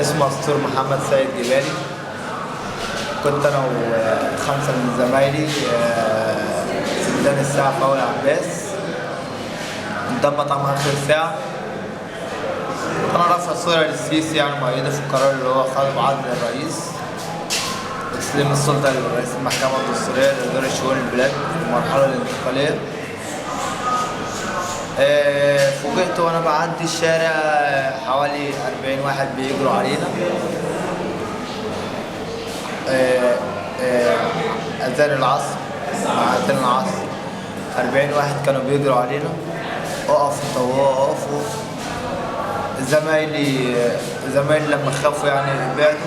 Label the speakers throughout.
Speaker 1: اسمه أسطور محمد سيد جبالي. كنت أنا وخمسة من زمايلي في ميدان الساعة في أول عباس قدام مطعم آخر ساعة. أنا رافع صورة للسيسي يعني مؤيدة في القرار اللي هو خده بعزل الرئيس وتسليم السلطة لرئيس المحكمة الدستورية لإدارة شؤون البلاد في المرحلة الانتقالية. فوجئت وانا بعدي الشارع حوالي 40 واحد بيجروا علينا. اذان العصر، مع اذان العصر 40 واحد كانوا بيجروا علينا، اقفوا اقفوا. زمايلي لما خافوا يعني بعدوا،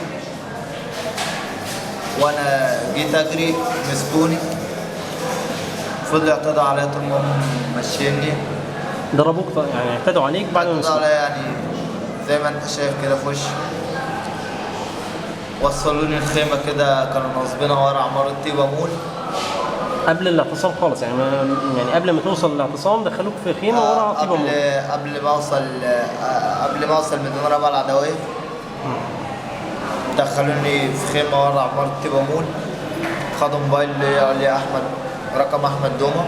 Speaker 1: وانا جيت اجري مسكوني، فضلوا يعتدوا عليا طول ما هم ماشييني.
Speaker 2: ضربوك يعني اعتدوا عليك بعد ما مسكوك؟
Speaker 1: يعني زي ما انت شايف كده في وشي. وصلوني الخيمة كده، كانوا ناصبينها ورا عمارة طيبة مول
Speaker 2: قبل الاعتصام خالص يعني قبل ما توصل للاعتصام دخلوك في خيمة ورا طيبة مول.
Speaker 1: قبل ما اوصل ميدان رابعة العدوية دخلوني في خيمة ورا عمارة طيبة مول. خدوا موبايل لي احمد، رقم احمد دومة،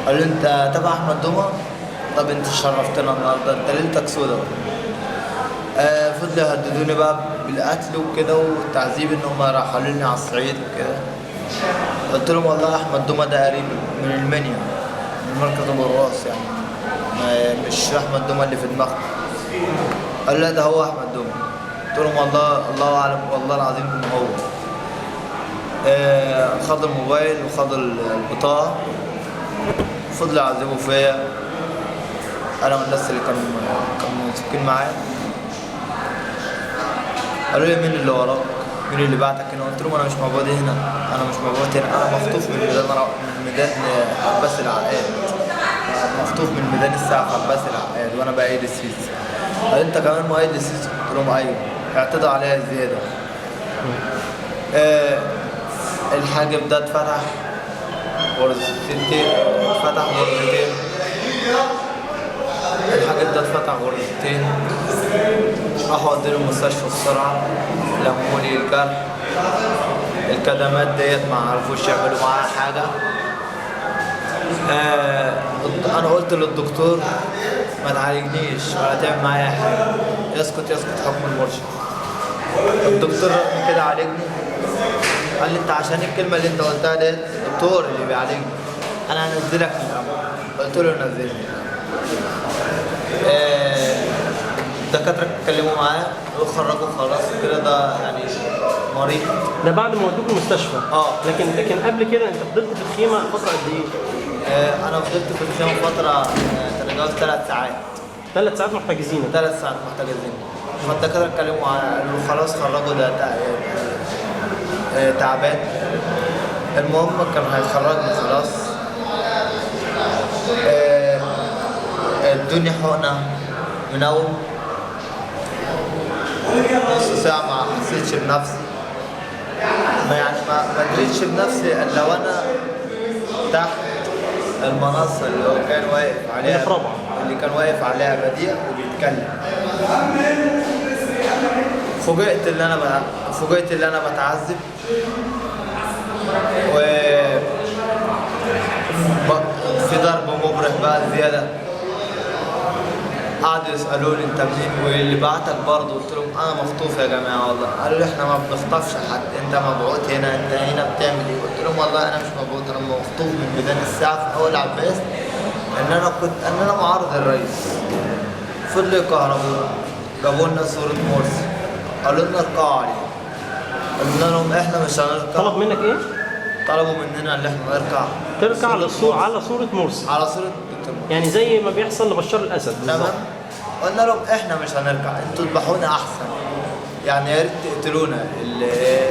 Speaker 1: قال له انت تبع احمد دومة؟ طب انت شرفتنا النهارده، انت ليلتك سودا. فضلوا يهددوني بقى بالقتل وكده والتعذيب، ان هم رحلوني على الصعيد وكده. قلت لهم والله احمد دومة ده قريب من المنيا، من مركز ابو الراس يعني، مش احمد دومة اللي في دماغكم. قال لا ده هو احمد دومة. قلت لهم والله الله اعلم، والله العظيم ان هو. خد الموبايل وخد البطاقة، فضلوا يعذبوا فيا انا والناس اللي كانوا ممسوكين معايا. قالوا لي مين اللي وراك؟ مين اللي بعتك هنا؟ قلت لهم انا مش موجود هنا، انا مش موجود هنا، انا مخطوف من ميدان عباس العقاد، مخطوف من ميدان الساعة في عباس العقاد وانا بأيد السيسي. قال انت كمان مؤيد السيسي؟ قلت لهم ايوه. اعتدوا عليا زيادة. الحاجب ده اتفتح غرزتين، اتفتح غرزتين. الحاجب ده اتفتح غرزتين. راحوا ودوني المستشفى بسرعة، لموا لي الجرح، الكدمات ديت ما عرفوش يعملوا معاها حاجة. أنا قلت للدكتور ما تعالجنيش ولا تعمل معايا حاجة، يسكت حكم المرشد. الدكتور رغم كده عالجني، قال لي انت عشان الكلمة اللي انت قلتها ديت الدكتور اللي بيعالجني انا هنزلك من الأمر. قلت له نزلني. الدكاترة اتكلموا معايا وخرجوا خلاص كده، ده يعني مريض.
Speaker 2: ده بعد ما ودوك المستشفى؟ لكن قبل كده انت فضلت في الخيمة فترة قد ايه؟
Speaker 1: انا فضلت في الخيمة فترة تتجاوز 3 ساعات.
Speaker 2: 3 ساعات محتجزين؟
Speaker 1: 3 ساعات محتجزين. فالدكاترة اتكلموا معايا قالوا خلاص خرجوا، ده تعبان. المهم كان هيخرجني خلاص. ادوني حقنة منوم، نص ساعة ما حسيتش بنفسي، ما دريتش بنفسي الا وانا تحت المنصة اللي هو كان واقف عليها، اللي كان واقف عليها بديع وبيتكلم. فوجئت اللي انا بتعذب، في ضرب مبرح بقى زيادة. قعدوا يسألوني انت منين واللي بعتك برضه؟ قلت لهم انا مخطوف يا جماعة والله. قالوا لي احنا ما بنخطفش حد، انت مبعوث هنا، انت هنا بتعمل ايه؟ قلت لهم والله انا مش مبعوث، انا مخطوف من ميدان الساعة في اول عباس ان انا معارض الرئيس. فضلوا يكهربونا، جابوا لنا صورة مرسي، قالوا لنا اركعوا عليه. قلنا لهم احنا مش هنركع.
Speaker 2: طلب منك ايه؟
Speaker 1: طلبوا مننا ان احنا
Speaker 2: تركع على صورة مرسي،
Speaker 1: على صورة دكتور مرسي،
Speaker 2: يعني زي ما بيحصل لبشار الاسد بالظبط.
Speaker 1: تمام. قلنا لهم احنا مش هنركع، انتوا اذبحونا احسن، يعني يا ريت تقتلونا،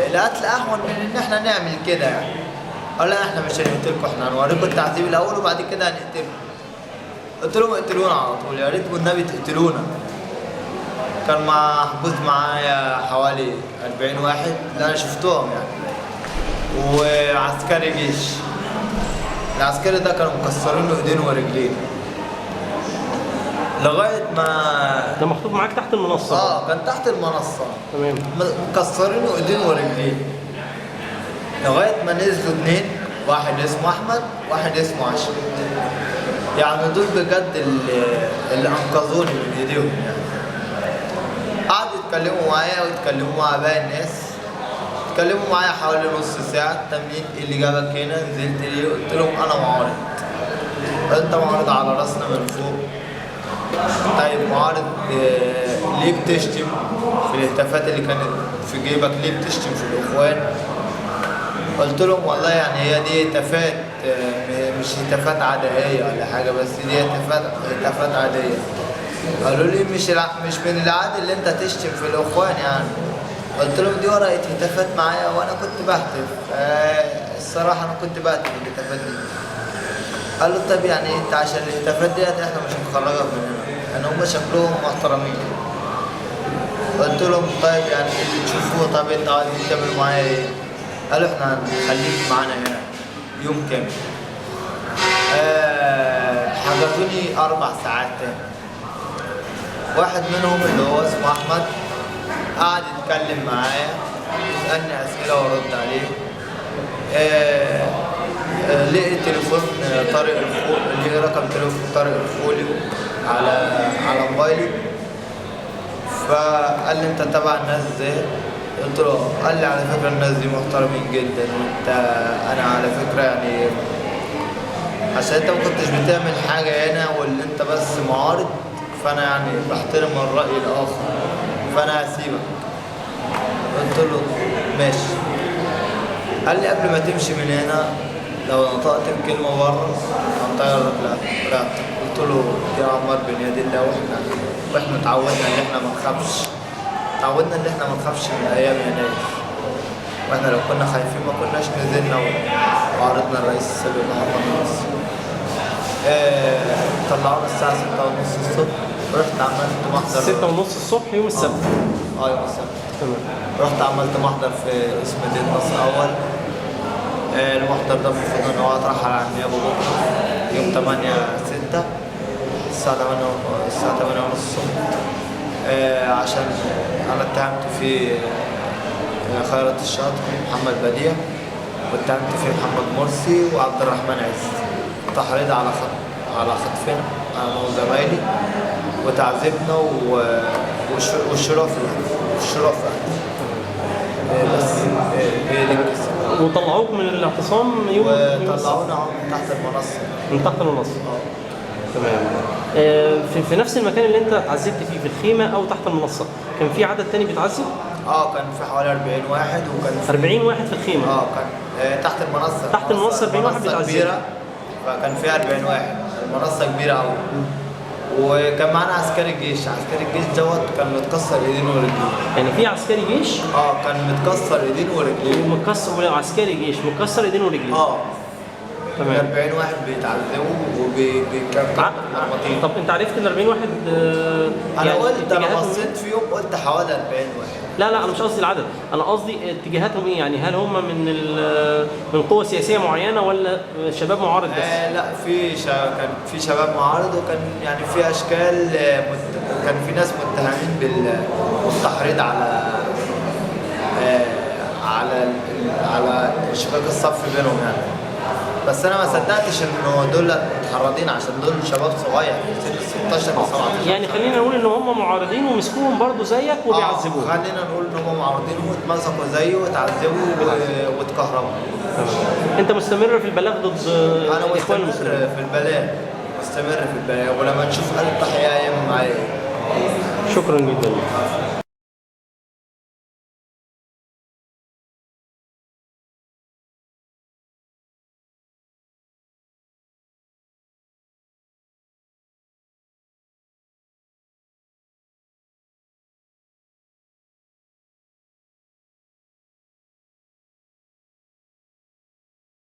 Speaker 1: القتل اهون من ان احنا نعمل كده يعني. قال لا احنا مش هنقتلكم، احنا هنوريكم التعذيب الاول وبعد كده هنقتلكم. قلت لهم اقتلونا على طول، يا ريت والنبي تقتلونا. كان محجوز معايا حوالي 40 واحد اللي انا شفتهم يعني، وعسكري جيش. العسكري ده كانوا مكسرين له ايدين ورجلين. لغايه ما
Speaker 2: ده مخطوط معاك تحت المنصه.
Speaker 1: كان تحت المنصه
Speaker 2: تمام.
Speaker 1: مكسرينه ايدين ورجلين، لغايه ما نزلوا اتنين، واحد اسمه احمد واحد اسمه عشري. يعني دول بجد اللي انقذوني من ايديهم يعني. قعدوا يتكلموا معايا ويتكلموا مع باقي الناس، اتكلموا معايا حوالي نص ساعه. تمرين إيه اللي جابك هنا؟ نزلت ليه؟ قلت لهم انا معارض. انت معارض على راسنا من فوق. طيب معارض ليه بتشتم في الهتافات اللي كانت في جيبك؟ ليه بتشتم في الاخوان؟ قلت لهم والله يعني هي دي هتافات، مش هتافات عادية ولا حاجة، بس دي هتافات عادية. قالوا لي مش من العادي اللي انت تشتم في الاخوان يعني. قلت لهم دي ورقة هتافات معايا وانا كنت بهتف. الصراحة انا كنت بهتف الهتافات دي. قالوا طب يعني انت عشان الهتافات ديت احنا مش هنخرجك من هنا، يعني هم شكلهم محترمين. قلت لهم طيب يعني اللي تشوفوه، طب انتوا عايزين تعملوا معايا ايه؟ قالوا احنا هنخليك معانا هنا يوم كامل. حجزوني 4 ساعات تاني. واحد منهم اللي هو اسمه احمد قعد يتكلم معايا، يسألني اسئلة وارد عليه. لقي تليفون طارق الخولي، لقي رقم تليفون طارق الخولي على موبايلي. فقال لي انت تبع الناس ازاي؟ قلت له. قال لي على فكره الناس دي محترمين جدا، وانت انا على فكره يعني عشان انت ما كنتش بتعمل حاجه هنا واللي انت بس معارض، فانا يعني بحترم الراي الاخر، فانا هسيبك. قلت له ماشي. قال لي قبل ما تمشي من هنا لو نطقت بكلمه بره هنطير رقبتك. قلت له يا عمار بن يد الله، واحنا اتعودنا ان احنا ما نخافش، اتعودنا ان احنا ما نخافش من ايام يناير، واحنا لو كنا خايفين ما كناش نزلنا وعرضنا الرئيس السابق محمد مرسي. طلعونا الساعة 6:30 الصبح، رحت عملت محضر
Speaker 2: 6:30 الصبح يوم السبت.
Speaker 1: يوم السبت.
Speaker 2: تمام.
Speaker 1: رحت عملت محضر في اسم مدينة نصر أول. المحضر ده المفروض إن هو اترحل عن النيابة بكرة يوم 8/6 الساعة 8:30 الصبح. عشان أنا اتهمت في خيرت الشاطر محمد بديع، واتهمت في محمد مرسي وعبد الرحمن عز تحريض على خطفنا أنا وزمايلي، وتعذيبنا والشراء في بس هي دي القصة.
Speaker 2: وطلعوك من الاعتصام يوم
Speaker 1: وطلعونا من تحت المنصة.
Speaker 2: من تحت المنصة. تمام. في نفس المكان اللي انت اتعذبت فيه في الخيمة او تحت المنصة، كان في عدد تاني بيتعذب؟
Speaker 1: كان في حوالي 40 واحد، وكان في
Speaker 2: 40 واحد في الخيمة؟
Speaker 1: كان تحت المنصة.
Speaker 2: تحت المنصة 40 واحد بيتعذبوا.
Speaker 1: كبيرة، فكان فيها 40 واحد، المنصة كبيرة قوي. وكان معانا عسكري الجيش دوت كان متكسر ايدين ورجلين.
Speaker 2: يعني في عسكري جيش؟
Speaker 1: كان متكسر ايدين ورجلين.
Speaker 2: ومتكسر عسكري جيش متكسر ايدين ورجلين.
Speaker 1: تمام. 40 واحد بيتعذبوا وبيكملوا.
Speaker 2: طب انت عرفت ال 40 واحد
Speaker 1: انا يعني قلت، انا بصيت فيهم قلت حوالي 40 واحد.
Speaker 2: لا انا مش قصدي العدد، انا قصدي اتجاهاتهم ايه؟ يعني هل هم من قوة سياسية معينة ولا شباب معارض بس؟
Speaker 1: لا كان في شباب معارض، وكان يعني في اشكال كان في ناس متهمين بالتحريض على انشقاق الصف بينهم يعني. بس انا ما صدقتش انه دول متحرضين، عشان دول شباب صغير في سن 16 و 17.
Speaker 2: يعني خلينا نقول ان هم معارضين ومسكوهم برضه زيك وبيعذبوهم.
Speaker 1: خلينا نقول ان هم معارضين واتمسكوا زيه واتعذبوا واتكهربوا.
Speaker 2: انت مستمر في البلاغ ضد الاخوان المسلمين؟
Speaker 1: انا مستمر في البلاغ ولما نشوف قلب تحقيق معايا.
Speaker 2: شكرا جدا.